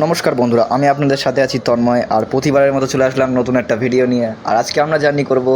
নমস্কার বন্ধুরা, আমি আপনাদের সাথে আছি তন্ময়। আর প্রতিবারের মতো চলে আসলাম নতুন একটা ভিডিও নিয়ে। আর আজকে আমরা জার্নি করব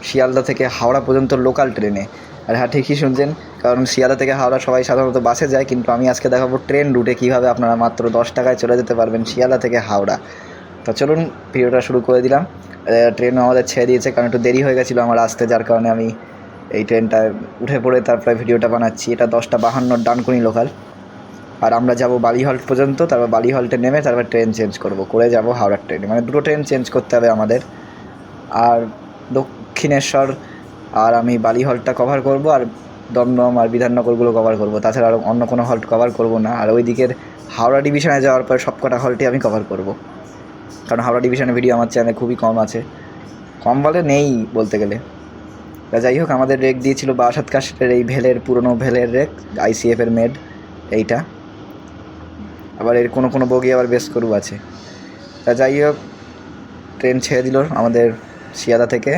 শিয়ালদা থেকে হাওড়া পর্যন্ত লোকাল ট্রেনে। আর হ্যাঁ, ঠিকই শুনছেন, কারণ শিয়ালদা থেকে হাওড়া সবাই সাধারণত বাসে যায়, কিন্তু আমি আজকে দেখাবো ট্রেন রুটে কীভাবে আপনারা মাত্র 10 টাকায় চলে যেতে পারবেন শিয়ালদা থেকে হাওড়া। তো চলুন ভিডিওটা শুরু করে দিলাম। ট্রেন আমাদের ছেড়ে দিয়েছে, কারণ একটু দেরি হয়ে গেছিলো আমার আসতে, যার কারণে আমি এই ট্রেনটায় উঠে পড়ে তারপরে ভিডিওটা বানাচ্ছি। এটা 10:52 ডানকুনি লোকাল। আর আমরা যাব বালিহল্ট পর্যন্ত, তারপর বালিহল্টে নেমে তারপর ট্রেন চেঞ্জ করে যাব হাওড়ার ট্রেনে। মানে দুটো ট্রেন চেঞ্জ করতে হবে আমাদের। আর দক্ষিণেশ্বর আর আমি বালিহল্টটা কভার করব, আর দমদম আর বিধাননগরগুলো কভার করব। তাছাড়া আর অন্য কোনো হল্ট কভার করব না। আর ওই দিকের হাওড়া ডিভিশনে যাওয়ার পর সবকটা হল্টই আমি কভার করব, কারণ হাওড়া ডিভিশনের ভিডিও আমার চ্যানেলে খুবই কম আছে, কম বলে নেই বলতে গেলে। তা যাই হোক, আমাদের রেক দিয়েছিল বারাসাত কাশের এই ভেলের, পুরনো ভেলের রেক, আইসিএফের মেড এইটা। আবার এর কোনো কোনো বগি আবার বেশ করু আছে। তা যাই হোক, ট্রেন ছেড়ে দিল আমাদের শিয়ালদা থেকে।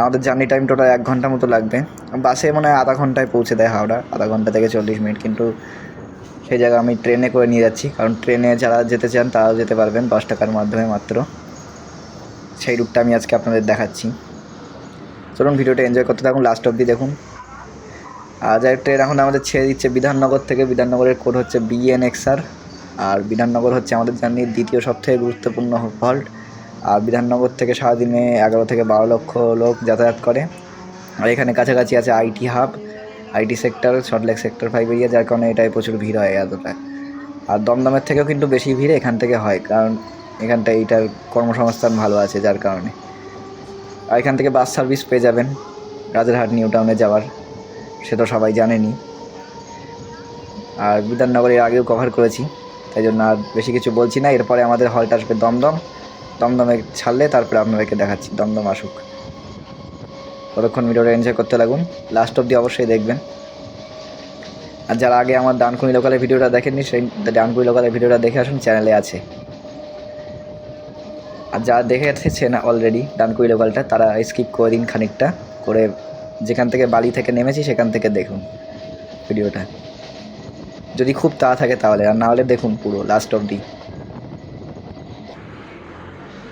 আমাদের জার্নি টাইম টোটাল 1 ঘন্টা মতো লাগবে। বাসে মনে হয় আধা ঘন্টায় পৌঁছে দেয় হাওড়া, আধা ঘন্টা থেকে 40 মিনিট। কিন্তু সেই জায়গায় আমি ট্রেনে করে নিয়ে যাচ্ছি, কারণ ট্রেনে যারা যেতে চান তারাও যেতে পারবেন 10 টাকার মাধ্যমে মাত্র। সেই রুটটা আমি আজকে আপনাদের দেখাচ্ছি। চলুন ভিডিওটা এনজয় করতে থাকুন, লাস্ট অবধি দেখুন। আর যাই, ট্রেন এখন আমাদের ছেড়ে দিচ্ছে বিধাননগর থেকে। বিধাননগরের কোড হচ্ছে BNXR। আর বিধাননগর হচ্ছে আমাদের জার্নির দ্বিতীয় সবথেকে গুরুত্বপূর্ণ হল্ট। আর বিধাননগর থেকে সারাদিনে 11 থেকে 12 লক্ষ লোক যাতায়াত করে। আর এখানে কাছাকাছি আছে IT hub, IT sector, Salt Lake sector 5 area, যার কারণে এটাই প্রচুর ভিড় হয় এতটা। আর দমদমের থেকেও কিন্তু বেশি ভিড় এখান থেকে হয়, কারণ এখানটা এইটার কর্মসংস্থান ভালো আছে, যার কারণে। আর এখান থেকে বাস সার্ভিস পেয়ে যাবেন রাজারহাট নিউ টাউনে যাওয়ার, সে তো সবাই জানেনই। আর বিধাননগরের আগেও কভার করেছি, তাই জন্য আর বেশি কিছু বলছি না। এরপরে আমাদের হল্ট আসবে দমদম। দমদমে ছাড়লে তারপরে আপনাদেরকে দেখাচ্ছি। দমদম আসুক, ততক্ষণ ভিডিওটা এনজয় করতে লাগুন, লাস্ট অবধি অবশ্যই দেখবেন। আর যারা আগে আমার ডানকুনি লোকালের ভিডিওটা দেখেননি, সেই ডানকুনি লোকালের ভিডিওটা দেখে আসুন, চ্যানেলে আছে। আর যারা দেখে এসেছেন অলরেডি ডানকুনি লোকালটা, তারা স্কিপ করে দিন খানিকটা করে, যেখান থেকে বালি থেকে নেমেছি সেখান থেকে দেখুন ভিডিওটা, যদি খুব তাড়া থাকে তাহলে। আর না হলে দেখুন পুরো লাস্ট অবধি।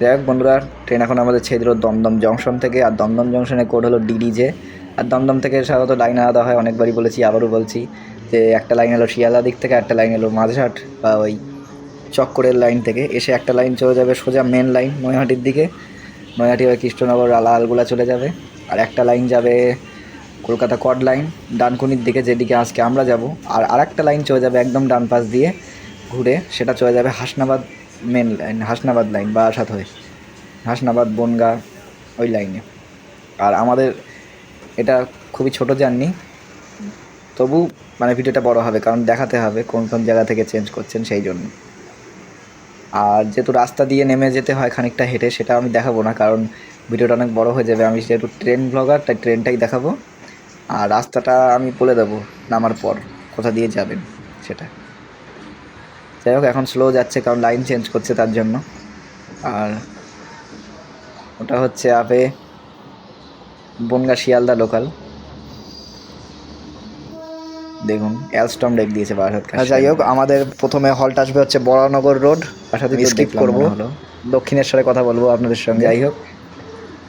যাই হোক বন্ধুরা, ট্রেন এখন আমাদের ছেড়ে দিল দমদম জংশন থেকে। আর দমদম জংশনের কোড হলো DDJ। আর দমদম থেকে সাধারণত লাইন আলাদা হয়, অনেকবারই বলেছি, আবারও বলছি, যে একটা লাইন এলো শিয়ালদা দিক থেকে, একটা লাইন এলো মাঝঘাট বা ওই চক্করের লাইন থেকে এসে, একটা লাইন চলে যাবে সোজা মেন লাইন নৈহাটির দিকে, নৈহাটি হয়ে কৃষ্ণনগর লালগুলা চলে যাবে। আর একটা লাইন যাবে কলকাতা কড লাইন ডানকুনির দিকে, যেদিকে আজকে আমরা যাব। আর আরেকটা লাইন চলে যাবে একদম ডান পাশ দিয়ে ঘুরে, সেটা চলে যাবে Hasnabad main line, Hasnabad line Barasat হয়ে হাসনাবাদ বনগাঁ ওই লাইনে। আর আমাদের এটা খুবই ছোট জার্নি, তবু মানে ভিডিওটা বড় হবে, কারণ দেখাতে হবে কোন কোন জায়গা থেকে চেঞ্জ করছেন সেই জন্য। আর যেহেতু রাস্তা দিয়ে নেমে যেতে হয় খানিকটা হেঁটে, সেটা আমি দেখাবো না, কারণ ভিডিওটা অনেক বড় হয়ে যাবে। আমি যেহেতু ট্রেন ব্লগার, তাই ট্রেনটাই দেখাবো। আর রাস্তাটা আমি বলে দেবো নামার পর কোথা দিয়ে যাবেন সেটা। যাই হোক, এখন স্লো যাচ্ছে কারণ লাইন চেঞ্জ করছে তার জন্য। আর ওটা হচ্ছে আপে বনগাঁ শিয়ালদা লোকাল, দেখুন অ্যালস্টম রেক দিয়েছে বারাসাত। যাই হোক, আমাদের প্রথমে হল্ট আসবে হচ্ছে বরানগর রোড। আমি স্কিপ করবো, দক্ষিণেশ্বরে কথা বলবো আপনাদের সঙ্গে। যাই হোক,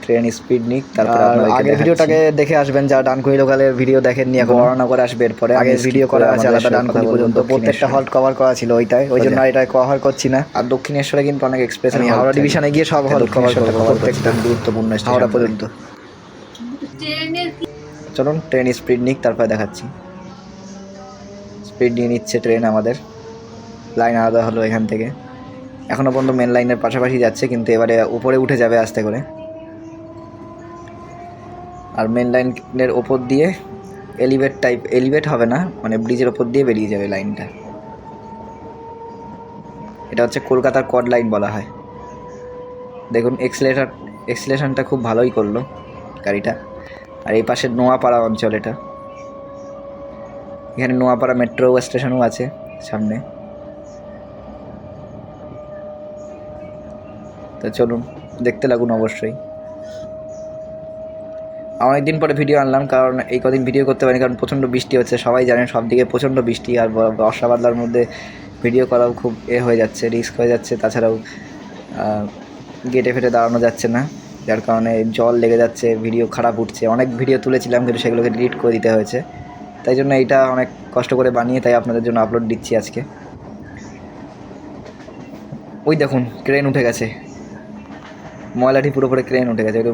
ট্রেন স্পিড নিক, তারপর আগের ভিডিওটাকে দেখে আসবেন যারা ডানকুনি লোকালের ভিডিও দেখেননি। এখন বরানগর আসবে, এরপরে আগের ভিডিও করা আছে আলাদা ডানকুনি পর্যন্ত, প্রত্যেকটা হল্ট কভার করা ছিল ওইটাই, ওই জন্য এটা কভার করছি না। আর দক্ষিণেশ্বরে কিন্তু অনেক এক্সপ্রেস, আমি হাওড়া ডিভিশনে গিয়ে সব হল্ট কভার করবো, প্রত্যেকটা গুরুত্বপূর্ণ হাওড়া পর্যন্ত। চলুন ট্রেন স্পিড নিক, তারপরে দেখাচ্ছি। স্পিড নিয়ে নিচ্ছে ট্রেন আমাদের, লাইন আলাদা হলো এখান থেকে। এখনও পর্যন্ত মেন লাইনের পাশাপাশি যাচ্ছে, কিন্তু এবারে উপরে উঠে যাবে আস্তে করে। আর মেন লাইনের ওপর দিয়ে এলিভেট হবে না, মানে ব্রিজের ওপর দিয়ে বেরিয়ে যাবে লাইনটা। এটা হচ্ছে কলকাতার কড লাইন বলা হয়। দেখুন এক্সিলেশনটা খুব ভালোই করলো গাড়িটা। আর এই পাশে নোয়াপাড়া অঞ্চল, এটা এখানে নোয়াপাড়া মেট্রো স্টেশনও আছে সামনে। তো চলুন দেখতে লাগুন অবশ্যই। অনেকদিন পরে ভিডিও আনলাম, কারণ এই কদিন ভিডিও করতে পারিনি, কারণ প্রচণ্ড বৃষ্টি হচ্ছে, সবাই জানেন সব দিকে প্রচণ্ড বৃষ্টি। আর বর্ষা বাদলার মধ্যে ভিডিও করাও খুব হয়ে যাচ্ছে, রিস্ক হয়ে যাচ্ছে। তাছাড়াও গেটে ফেটে দাঁড়ানো যাচ্ছে না, যার কারণে জল লেগে যাচ্ছে, ভিডিও খারাপ উঠছে। অনেক ভিডিও তুলেছিলাম কিন্তু সেগুলোকে ডিলিট করে দিতে হয়েছে, তাই জন্য এইটা অনেক কষ্ট করে বানিয়ে তাই আপনাদের জন্য আপলোড দিচ্ছি আজকে। ওই দেখুন ক্রেন উঠে গেছে, ময়লাটি পুরোপুরি ক্রেন উঠে গেছে। ওটা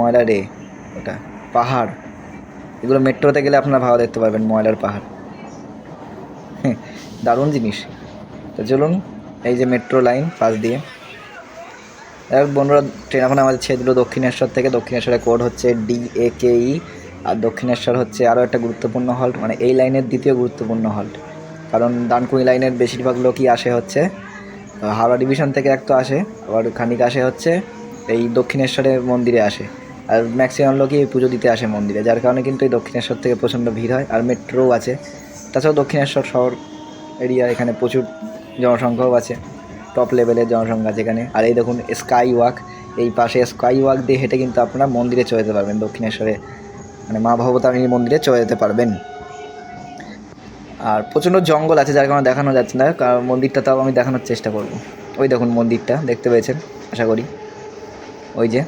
ময়লা রে, ওটা পাহাড়। এগুলো মেট্রোতে গেলে আপনারা ভালো দেখতে পারবেন, ময়লার পাহাড়। দারুণ জিনিস। তো চলুন, এই যে মেট্রো লাইন পাশ দিয়ে বন্ধুরা, ট্রেন এখন আমাদের ছেড়ে দিল দক্ষিণেশ্বর থেকে। দক্ষিণেশ্বরের কোড হচ্ছে DAKE। আর দক্ষিণেশ্বর হচ্ছে আরও একটা গুরুত্বপূর্ণ হল্ট, মানে এই লাইনের দ্বিতীয় গুরুত্বপূর্ণ হল্ট। কারণ ডানকুনি লাইনের বেশিরভাগ লোকই আসে হচ্ছে হাওড়া ডিভিশন থেকে, এক তো আসে, আবার খানিক আসে হচ্ছে এই দক্ষিণেশ্বরের মন্দিরে আসে। আর ম্যাক্সিমাম লোকই পুজো দিতে আসে মন্দিরে, যার কারণে কিন্তু এই দক্ষিণেশ্বর থেকে প্রচণ্ড ভিড় হয়। আর মেট্রোও আছে, তাছাড়াও দক্ষিণেশ্বর শহর এরিয়া, এখানে প্রচুর জনসংখ্যাও আছে, টপ লেভেলের জনসংখ্যা আছে এখানে। আর এই দেখুন স্কাই ওয়াক, এই পাশে স্কাই ওয়াক দিয়ে হেঁটে কিন্তু আপনারা মন্দিরে চলে যেতে পারবেন, দক্ষিণেশ্বরে মানে মা ভবতারিণীর মন্দিরে চলে যেতে পারবেন। আর প্রচণ্ড জঙ্গল আছে, যার কারণে দেখানো যাচ্ছে না, কারণ মন্দিরটা তাও আমি দেখানোর চেষ্টা করব। ওই দেখুন মন্দিরটা দেখতে পেয়েছেন আশা করি। ওই যে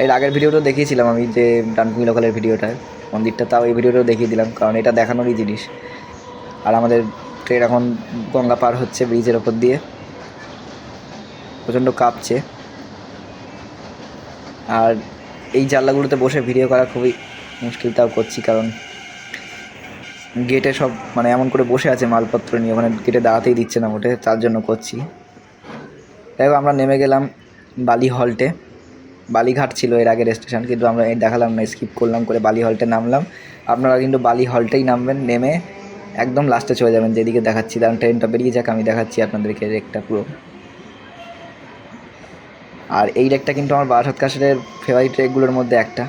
এর আগের ভিডিওটা দেখিয়েছিলাম আমি, যে ডানকুনি লোকালের ভিডিওটা, মন্দিরটা তাও এই ভিডিওটাও দেখিয়ে দিলাম, কারণ এটা দেখানোরই জিনিস। আর আমাদের ট্রেন এখন গঙ্গা পার হচ্ছে ব্রিজের ওপর দিয়ে, প্রচণ্ড কাঁপছে। আর এই জানলাগুলোতে বসে ভিডিও করা খুবই মুশকিল, তাও করছি, কারণ গেটে সব মানে এমন করে বসে আছে মালপত্র নিয়ে, ওখানে গেটে দাঁড়াতেই দিচ্ছে না মোটে, তার জন্য করছি। দেখো আমরা নেমে গেলাম বালি হল্টে। বালিঘাট ছিল এর আগের স্টেশন, কিন্তু আমরা দেখালাম না, স্কিপ করলাম করে বালি হল্টে নামলাম। আপনারা কিন্তু বালি হল্টেই নামবেন, নেমে একদম লাস্টে চলে যাবেন যেদিকে দেখাচ্ছি। কারণ ট্রেনটা বেরিয়ে যাক, আমি দেখাচ্ছি আপনাদেরকে রেকটা পুরো। আর এই রেকটা কিন্তু আমার বারাসাত কাশারের ফেভারিট রেকগুলোর মধ্যে একটা,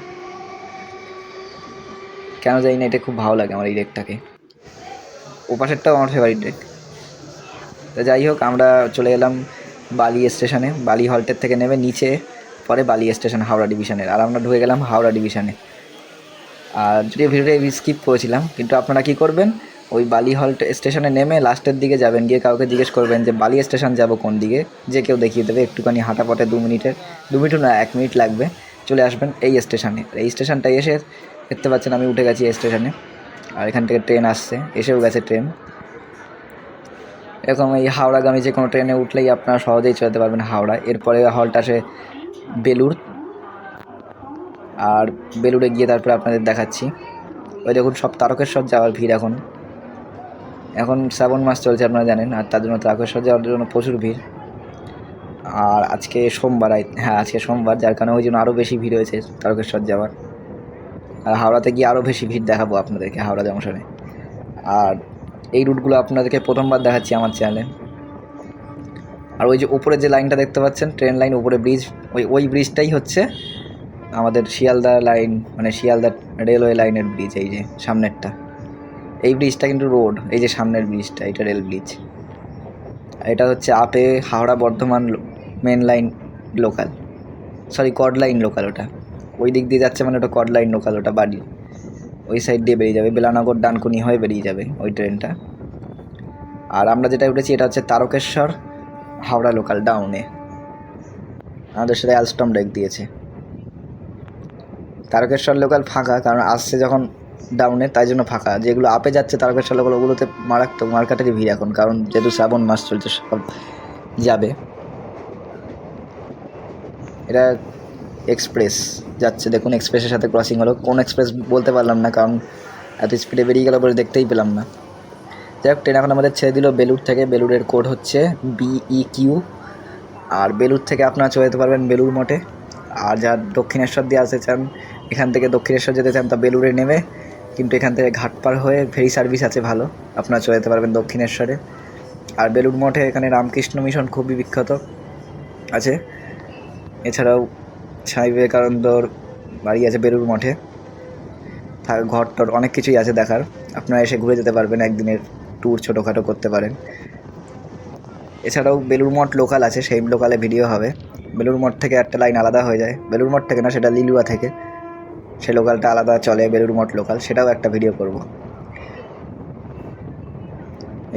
কেন জানি না, এটা খুব ভালো লাগে আমার এই রেকটাকে। ওপাশেরটাও আমার ফেভারিট রেক। তো যাই হোক, আমরা চলে এলাম বালি স্টেশনে। বালি হল্টের থেকে নেমে নিচে পরে বালি স্টেশন হাওড়া ডিভিশনের, আর আমরা ঢুকে গেলাম হাওড়া ডিভিশনে। আর যদিও ভিডিওটা স্কিপ করেছিলাম, কিন্তু আপনারা কী করবেন, ওই বালি হল্ট স্টেশনে নেমে লাস্টের দিকে যাবেন, গিয়ে কাউকে জিজ্ঞেস করবেন যে বালি স্টেশন যাব কোন দিকে, যে কেউ দেখিয়ে দেবে। একটুখানি হাঁটা পথে 2 মিনিট না 1 মিনিট লাগবে, চলে আসবেন এই স্টেশনে। এই স্টেশনটায় এসে দেখতে পাচ্ছেন আমি উঠে গেছি স্টেশনে, আর এখান থেকে ট্রেন আসছে, এসেও গেছে ট্রেন। এরকম এই হাওড়াগামী যে কোনো ট্রেনে উঠলেই আপনারা সহজেই চলে যেতে পারবেন হাওড়া। এরপরে হল্ট আসে বেলুড়, আর বেলুড়ে গিয়ে তারপরে আপনাদের দেখাচ্ছি। ওই দেখুন সব তারকেশ্বর যাওয়ার ভিড়। এখন শ্রাবণ মাস চলছে আপনারা জানেন, আর তার জন্য তারকেশ্বর যাওয়ার জন্য প্রচুর ভিড়। আর আজকে সোমবার, হ্যাঁ আজকে সোমবার, যার কারণে ওই জন্য আরও বেশি ভিড় হয়েছে তারকেশ্বর যাওয়ার। আর হাওড়াতে গিয়ে আরও বেশি ভিড় দেখাবো আপনাদেরকে হাওড়া জংশনে। আর এই রুটগুলো আপনাদেরকে প্রথমবার দেখাচ্ছি আমার চ্যানেলে। আর ওই যে উপরে যে লাইনটা দেখতে পাচ্ছেন, ট্রেন লাইন, উপরে ব্রিজ, ওই ব্রিজটাই হচ্ছে আমাদের শিয়ালদা লাইন, মানে শিয়ালদা রেলওয়ে লাইনের ব্রিজ। এই যে সামনেরটা, এই ব্রিজটা কিন্তু রোড, এই যে সামনের ব্রিজটা এটা রেল ব্রিজ। এটা হচ্ছে আপে Howrah Bardhaman main line local, sorry কড লাইন লোকাল। ওটা ওই দিক দিয়ে যাচ্ছে, মানে ওটা কড লাইন লোকাল, ওটা বাড়ি ওই সাইড দিয়ে বেরিয়ে যাবে, বেলানগর ডানকুনি হয়ে বেরিয়ে যাবে ওই ট্রেনটা। আর আমরা যেটা উঠেছি এটা হচ্ছে তারকেশ্বর হাওড়া লোকাল ডাউনে, আমাদের সাথে অ্যালস্টম ব্রেক দিয়েছে। তারকেশ্বর লোকাল ফাঁকা, কারণ আসছে যখন ডাউনে তাই জন্য ফাঁকা। যেগুলো আপে যাচ্ছে তারকেশ্বর লোকাল, ওগুলোতে মারাত্মক মার্কাটারি ভিড় এখন, কারণ যেহেতু শ্রাবণ মাস চলছে সব যাবে। এটা এক্সপ্রেস যাচ্ছে, দেখুন এক্সপ্রেসের সাথে ক্রসিং হলো। কোন এক্সপ্রেস বলতে পারলাম না, কারণ এত স্পিডে বেরিয়ে গেল বলে দেখতেই পেলাম না। যাই হোক, ট্রেন এখন আমাদের ছেড়ে দিল বেলুড় থেকে। বেলুড়ের কোড হচ্ছে BEQ। আর বেলুড় থেকে আপনারা চলে যেতে পারবেন বেলুড় মঠে। আর যা দক্ষিণেশ্বর দিয়ে আসতে চান, এখান থেকে দক্ষিণেশ্বর যেতে চান, তা বেলুড়ে নেমে, কিন্তু এখান থেকে ঘাট পার হয়ে ফেরি সার্ভিস আছে ভালো, আপনারা চলে যেতে পারবেন দক্ষিণেশ্বরে। আর বেলুড় মঠে এখানে রামকৃষ্ণ মিশন খুবই বিখ্যাত আছে। এছাড়াও স্বামী বিবেকানন্দর বাড়ি আছে বেলুড় মঠে, ঘর টর অনেক কিছুই আছে দেখার। আপনারা এসে ঘুরে যেতে পারবেন, একদিনের ট্যুর ছোটোখাটো করতে পারেন। এছাড়াও বেলুড় মঠ লোকাল আছে, সেই লোকালে ভিডিও হবে। বেলুড় মঠ থেকে একটা লাইন আলাদা হয়ে যায়, বেলুড় মঠ থেকে না, সেটা লিলুয়া থেকে, সেই লোকালটা আলাদা চলে, বেলুড় মঠ লোকাল, সেটাও একটা ভিডিও করব।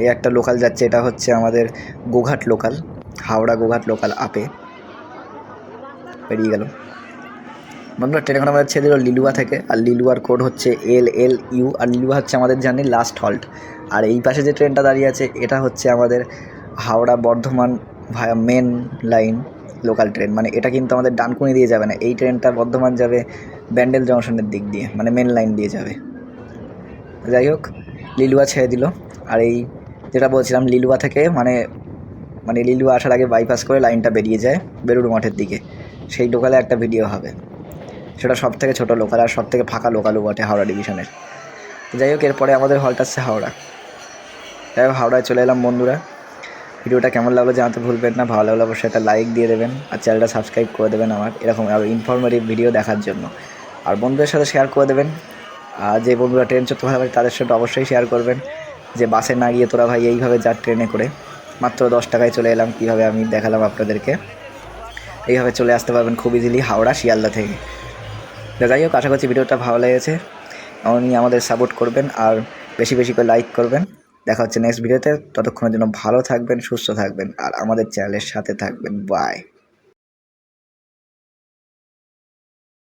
এই একটা লোকাল যাচ্ছে, এটা হচ্ছে আমাদের গোঘাট লোকাল, হাওড়া গোঘাট লোকাল আপে বেরিয়ে গেল। বন্ধুরা ট্রেন এখন আমাদের ছেড়ে দিল লিলুয়া থেকে, আর লিলুয়ার কোড হচ্ছে LLU, আর লিলুয়া হচ্ছে আমাদের জানি লাস্ট হল্ট। আর এই পাশে যে ট্রেনটা দাঁড়িয়ে আছে এটা হচ্ছে আমাদের হাওড়া বর্ধমান ভায়া মেন লাইন লোকাল ট্রেন, মানে এটা কিন্তু আমাদের ডানকুনি দিয়ে যাবে না, এই ট্রেনটা বর্ধমান যাবে ব্যান্ডেল জংশনের দিক দিয়ে, মানে মেন লাইন দিয়ে যাবে। যাই হোক লিলুয়া ছেড়ে দিল। আর এই যেটা বলছিলাম লিলুয়া থেকে মানে মানে লিলুয়া আসার আগে বাইপাস করে লাইনটা বেরিয়ে যায় বেলুড় মঠের দিকে, সেই লোকালে একটা ভিডিও হবে। সেটা সব থেকে ছোটো লোকাল আর সব থেকে ফাঁকা লোকালও বটে হাওড়া ডিভিশনের। যাই হোক এরপরে আমাদের হল্ট আসছে হাওড়া। যাই হোক হাওড়ায় চলে এলাম বন্ধুরা। ভিডিওটা কেমন লাগলো জানাতে ভুলবেন না, ভালো লাগলে অবশ্যই একটা লাইক দিয়ে দেবেন আর চ্যানেলটা সাবস্ক্রাইব করে দেবেন আমার এরকম আরও ইনফরমেটিভ ভিডিও দেখার জন্য। আর বন্ধুদের সাথে শেয়ার করে দেবেন, আর যে বন্ধুরা ট্রেন চড়তে ভালোবাসে তাদের সাথে অবশ্যই শেয়ার করবেন যে বাসে না গিয়ে তোরা ভাই এইভাবে যা ট্রেনে করে মাত্র 10 টাকায় চলে এলাম, কীভাবে আমি দেখালাম আপনাদেরকে। এইভাবে চলে আসতে পারবেন খুব ইজিলি হাওড়া শিয়ালদা থেকে। যাই হোক আশা করছি ভিডিওটা ভালো লেগেছে, এমনই আমাদের সাপোর্ট করবেন আর বেশি বেশি করে লাইক করবেন। দেখা হচ্ছে নেক্সট ভিডিওতে, ততক্ষণের জন্য ভালো থাকবেন, সুস্থ থাকবেন আর আমাদের চ্যানেলের সাথে থাকবেন। বাই।